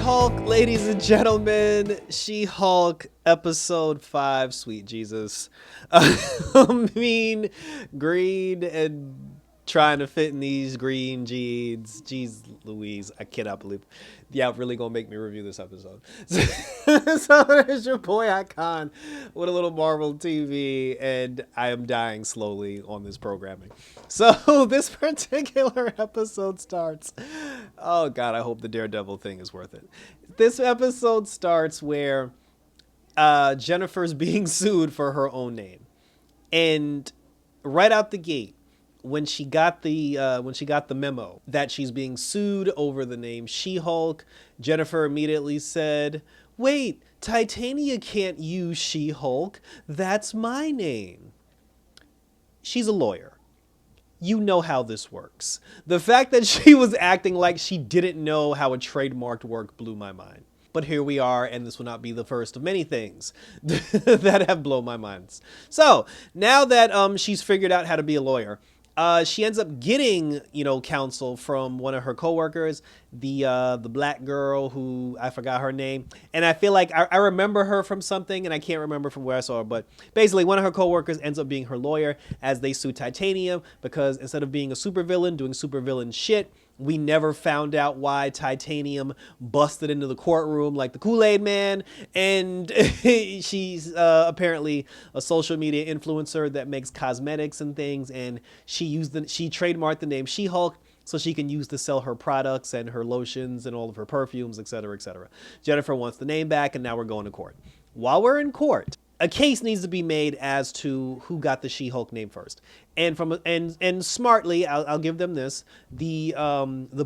She-Hulk, ladies and gentlemen, She-Hulk episode 5, sweet Jesus. Mean green and trying to fit in these green jeans. Jeez Louise, I cannot believe. Yeah, really gonna make me review this episode. So there's your boy Icon with a little Marvel TV, and I am dying slowly on this programming. So this particular episode starts. Oh God, I hope the Daredevil thing is worth it. This episode starts where Jennifer's being sued for her own name, and right out the gate, when she got the memo that she's being sued over the name She-Hulk, Jennifer immediately said, "Wait, Titania can't use She-Hulk. That's my name." She's a lawyer. You know how this works. The fact that she was acting like she didn't know how a trademark worked blew my mind. But here we are, and this will not be the first of many things that have blown my mind. So now that she's figured out how to be a lawyer, she ends up getting, counsel from one of her coworkers, the black girl who I forgot her name, and I feel like I remember her from something, and I can't remember from where I saw her. But basically, one of her coworkers ends up being her lawyer as they sue Titania because instead of being a supervillain doing supervillain shit, we never found out why Titanium busted into the courtroom like the Kool-Aid Man, and she's apparently a social media influencer that makes cosmetics and things, and she trademarked the name She-Hulk so she can use to sell her products and her lotions and all of her perfumes, etc., etc. Jennifer wants the name back, and now we're going to court. While we're in court, a case needs to be made as to who got the She-Hulk name first, and smartly, I'll give them this: the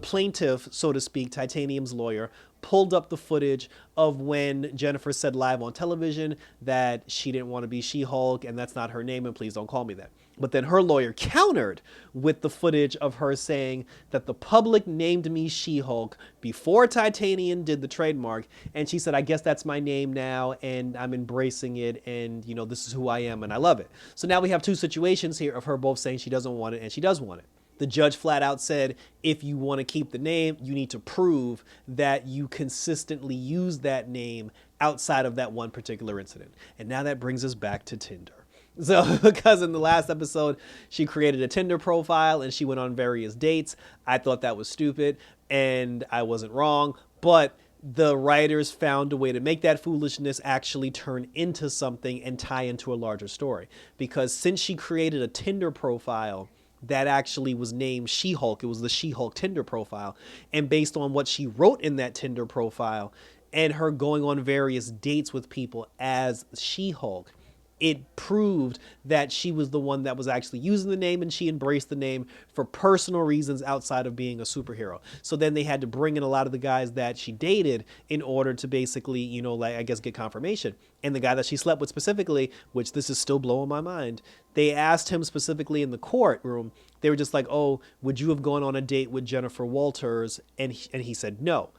plaintiff, so to speak, Titanium's lawyer, pulled up the footage of when Jennifer said live on television that she didn't want to be She-Hulk and that's not her name and please don't call me that. But then her lawyer countered with the footage of her saying that the public named me She-Hulk before Titanium did the trademark, and she said, "I guess that's my name now and I'm embracing it, and this is who I am and I love it." So now we have two situations here of her both saying she doesn't want it and she does want it. The judge flat out said, if you want to keep the name, you need to prove that you consistently use that name outside of that one particular incident. And now that brings us back to Tinder. So because in the last episode, she created a Tinder profile and she went on various dates. I thought that was stupid and I wasn't wrong, but the writers found a way to make that foolishness actually turn into something and tie into a larger story. Because since she created a Tinder profile that actually was named She-Hulk, it was the She-Hulk Tinder profile, and based on what she wrote in that Tinder profile and her going on various dates with people as She-Hulk, it proved that she was the one that was actually using the name and she embraced the name for personal reasons outside of being a superhero. So then they had to bring in a lot of the guys that she dated in order to basically, get confirmation. And the guy that she slept with specifically, which this is still blowing my mind, they asked him specifically in the courtroom, they were just like, "Oh, would you have gone on a date with Jennifer Walters?" And he said no.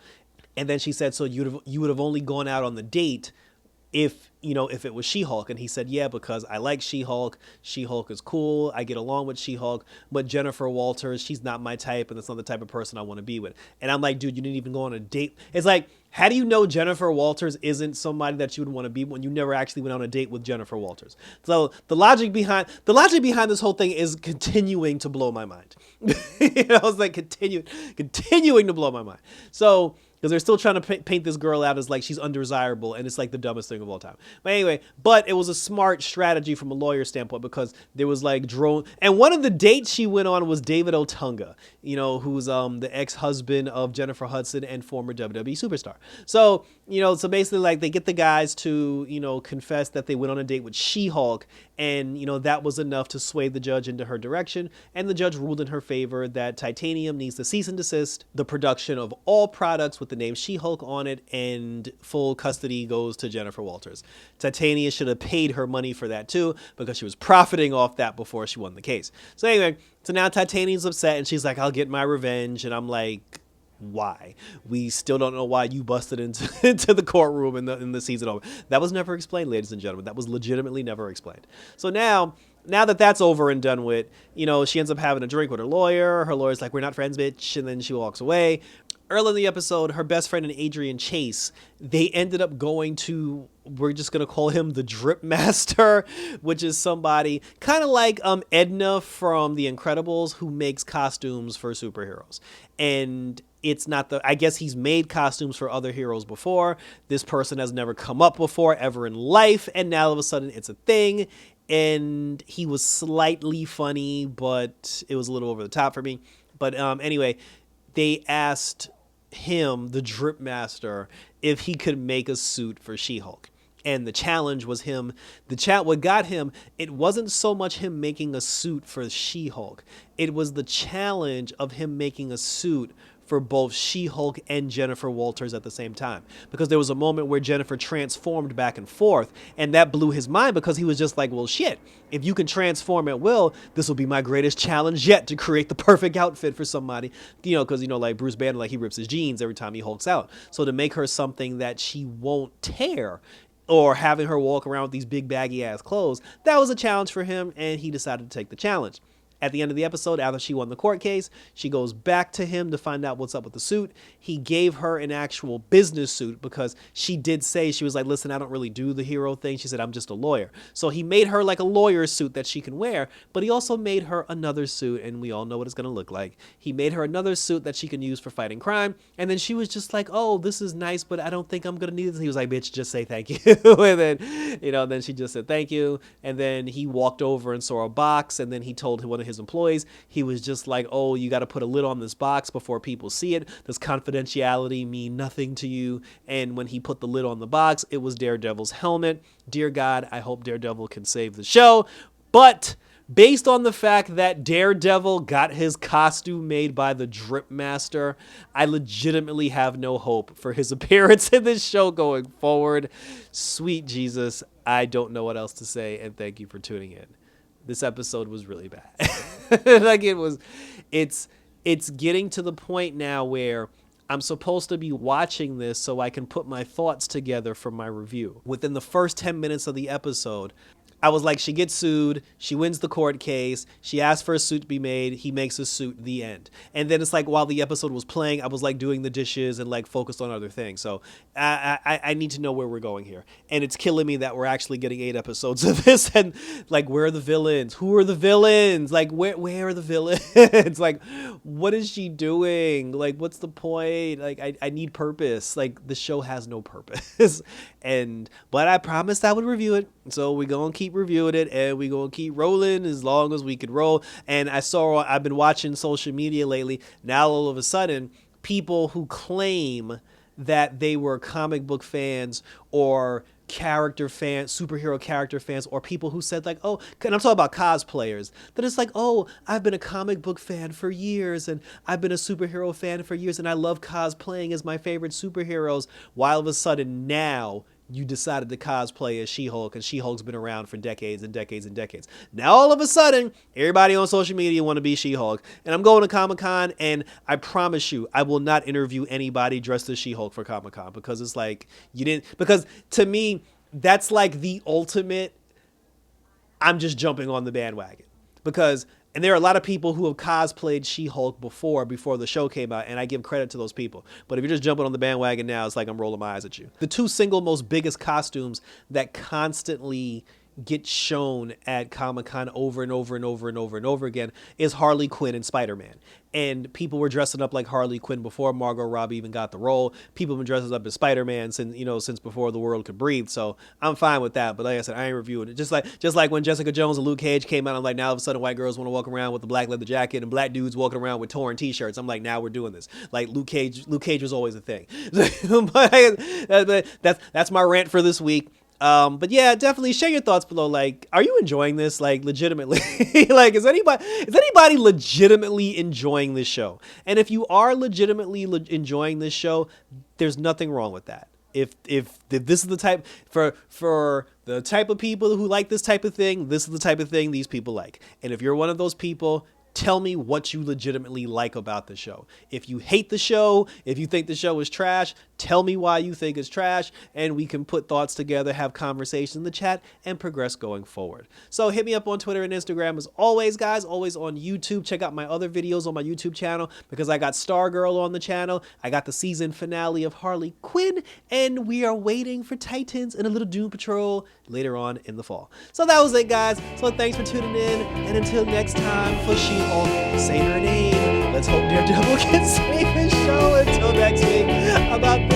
And then she said, "So you would have only gone out on the date if it was She-Hulk?" And he said, "Yeah, because I like She-Hulk. She-Hulk is cool. I get along with She-Hulk, but Jennifer Walters, she's not my type, and that's not the type of person I want to be with." And I'm like, dude, you didn't even go on a date. It's like, how do you know Jennifer Walters isn't somebody that you would want to be when you never actually went on a date with Jennifer Walters? So the logic behind this whole thing is continuing to blow my mind. It's like continuing to blow my mind. So, because they're still trying to paint this girl out as like she's undesirable, and it's like the dumbest thing of all time. But anyway, it was a smart strategy from a lawyer standpoint because there was like drone, and one of the dates she went on was David Otunga, who's the ex-husband of Jennifer Hudson and former WWE superstar. So basically, like, they get the guys to confess that they went on a date with She-Hulk, and that was enough to sway the judge into her direction, and the judge ruled in her favor that Titanium needs to cease and desist the production of all products with the name She-Hulk on it, and full custody goes to Jennifer Walters. Titania should have paid her money for that too, because she was profiting off that before she won the case. So anyway, so now Titania's upset and she's like, "I'll get my revenge." And I'm like, why? We still don't know why you busted into the courtroom in the season over. That was never explained, ladies and gentlemen. That was legitimately never explained. So now that that's over and done with, she ends up having a drink with her lawyer. Her lawyer's like, "We're not friends, bitch," and then she walks away. early in the episode, her best friend and Adrian Chase, they ended up going to, we're just gonna call him the Drip Master, which is somebody kind of like Edna from The Incredibles, who makes costumes for superheroes. And it's not the, I guess he's made costumes for other heroes before. This person has never come up before ever in life, and now all of a sudden it's a thing. And he was slightly funny, but it was a little over the top for me. But anyway, they asked him, the Drip Master, if he could make a suit for She-Hulk. And the challenge was him. What got him, it wasn't so much him making a suit for She-Hulk. It was the challenge of him making a suit for both She-Hulk and Jennifer Walters at the same time. Because there was a moment where Jennifer transformed back and forth, and that blew his mind because he was just like, well, shit, if you can transform at will, this will be my greatest challenge yet to create the perfect outfit for somebody. You know, because, you know, like Bruce Banner, like he rips his jeans every time he hulks out. So to make her something that she won't tear, or having her walk around with these big baggy ass clothes, that was a challenge for him, and he decided to take the challenge. At the end of the episode, after she won the court case, she goes back to him to find out what's up with the suit. He gave her an actual business suit because she did say, she was like, listen, I don't really do the hero thing. She said, I'm just a lawyer. So he made her like a lawyer suit that she can wear, but he also made her another suit, and we all know what it's going to look like. He made her another suit that she can use for fighting crime, and then she was just like, oh, this is nice, but I don't think I'm going to need this. And he was like, bitch, just say thank you. And then, you know, then she just said thank you, and then he walked over and saw a box, and then he told one of his employees, he was just like, oh, you got to put a lid on this box before people see it. Does confidentiality mean nothing to you? And when he put the lid on the box, it was Daredevil's helmet. Dear God, I hope Daredevil can save the show. But based on the fact that Daredevil got his costume made by the Drip Master, I legitimately have no hope for his appearance in this show going forward. Sweet Jesus, I don't know what else to say, and thank you for tuning in. This episode was really bad. Like it's getting to the point now where I'm supposed to be watching this so I can put my thoughts together for my review. Within the first 10 minutes of the episode, I was like, she gets sued, she wins the court case, she asks for a suit to be made, he makes a suit, the end. And then it's like, while the episode was playing, I was like doing the dishes and like focused on other things. So I need to know where we're going here. And it's killing me that we're actually getting 8 episodes of this, and like, where are the villains? Who are the villains? Like, where are the villains? Like, what is she doing? Like, what's the point? Like, I need purpose. Like, the show has no purpose. But I promised I would review it, so we're gonna keep reviewing it, and we're gonna keep rolling as long as we could roll. And I've been watching social media lately. Now all of a sudden, people who claim that they were comic book fans or character fans, superhero character fans, or people who said like, oh, and I'm talking about cosplayers, that it's like, oh, I've been a comic book fan for years, and I've been a superhero fan for years, and I love cosplaying as my favorite superheroes. While all of a sudden now you decided to cosplay as She-Hulk, and She-Hulk's been around for decades and decades and decades. Now all of a sudden, everybody on social media want to be She-Hulk. And I'm going to Comic-Con, and I promise you, I will not interview anybody dressed as She-Hulk for Comic-Con, because it's like, because to me, that's like the ultimate, I'm just jumping on the bandwagon. And there are a lot of people who have cosplayed She-Hulk before the show came out, and I give credit to those people. But if you're just jumping on the bandwagon now, it's like I'm rolling my eyes at you. The 2 single most biggest costumes that constantly get shown at Comic-Con over and over and over and over and over again is Harley Quinn and Spider-Man. And people were dressing up like Harley Quinn before Margot Robbie even got the role. People have been dressing up as Spider-Man since before the world could breathe. So I'm fine with that. But like I said, I ain't reviewing it. Just like when Jessica Jones and Luke Cage came out, I'm like, now all of a sudden white girls want to walk around with the black leather jacket, and black dudes walking around with torn t-shirts. I'm like, now we're doing this. Like Luke Cage was always a thing. But that's my rant for this week. But yeah, definitely share your thoughts below. Like, are you enjoying this? Like, legitimately? Like, is anybody legitimately enjoying this show? And if you are legitimately enjoying this show, there's nothing wrong with that. If this is the type for the type of people who like this type of thing, this is the type of thing these people like. And if you're one of those people, tell me what you legitimately like about the show. If you hate the show, if you think the show is trash, Tell me why you think it's trash, and we can put thoughts together, have conversation in the chat, and progress going forward. So hit me up on Twitter and Instagram as always, guys. Always on YouTube. Check out my other videos on my YouTube channel because I got Stargirl on the channel. I got the season finale of Harley Quinn, and we are waiting for Titans and a little Doom Patrol later on in the fall. So that was it, guys. So thanks for tuning in, and until next time, for She-Hulk, say her name. Let's hope Daredevil can save his show. Until next week, about